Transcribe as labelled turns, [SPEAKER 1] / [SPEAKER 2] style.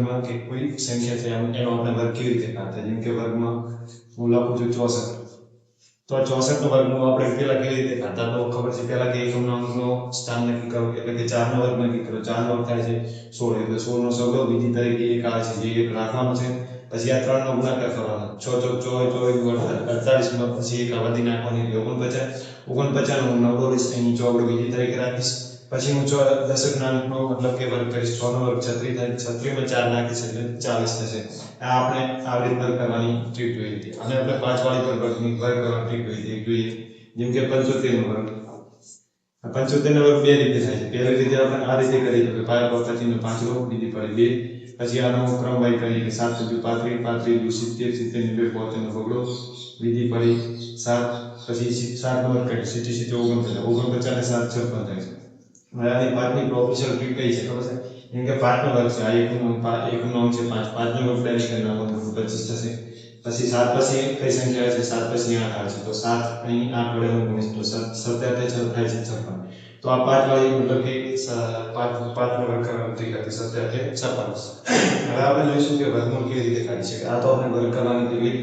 [SPEAKER 1] વર્ગમાં કે કોઈ સંખ્યા છે એનો આપણે વર્ગ કેવી રીતે કાઢતા, જેમ કે વર્ગમાં હું લખું છું 64, તો 64 નો વર્ગમૂળ આપણે પેલા કેવી રીતે કાઢતા, તો ખબર છે પેલા કે એકમનો અંકનો સ્થાન નક્કી કરો એટલે કે 4 નો વર્ગ નક્કી કરો. 4 નો વર્ગ થાય છે 16, એટલે 16 નો સગડો બીજી તરીકે 1 આવે છે જે 1 રાખવાનો છે. પછી આ 3 નો ગુણાકાર કરવાનો, 6 ચોક 24 48 માં પછી 1 વધી નાખવાની એટલે 49. 49 નો નવડો લઈશ એની ચોગડો બીજી તરીકે રાખીશ. પછી હું દશકના અંકનો મતલબ કે વર્ગ કરીશ. 6 નો વર્ગ 36 થાય, 36 માં 4 નાખીશ એટલે 40 થશે. આ આપણે આવી રીતે વર્ગ કરવાની ટ્રીક જોઈ હતી. અને આપણે 5 વાળી પર વર્ગ કરવાની ટ્રીક જોઈએ, જેમ કે 75 નો વર્ગ. 75 નો વર્ગ બે રીતે થાય છે. પહેલી રીતે આપણે આ રીતે કરીએ તો 5 × 25 નો 5 રો, બીજી પડી 2. પછી આનો ક્રમવાઇઝ કરીએ કે 7 × 35, 35 × 70, 70 × 2 75 નો બગડો, બીજી પડી 7. પછી 7 નો વર્ગ કરીએ 70 49, 49 ને 7 56 થાય છે. હવે આની 5 ની પ્રોફેશનલ ટ્રીક કઈ છે ખબર છે? જેમ કે 5 નો વર્ગ છે, આ એકમનો અંક છે 5, 5 નો વર્ગ ડાયરેક્ટ કરી નાખવાનો 25 થશે. પછી 7 પછી કઈ સંખ્યા છે? 7 પછી 8 આવે છે, તો 7 અહીં 8 વડે ગુણીશ તો 7 થાય છે 56. તો આ 5 વાળી મતલબ કે 5 નો વર્ગ કરવાની ટ્રીક હતી, 7 56. હવે આપણે જોઈશું કે વર્ગમૂળ કેવી રીતે કાઢી શકાય. આ તો આપણે વર્ગ કરવાની ટ્રીક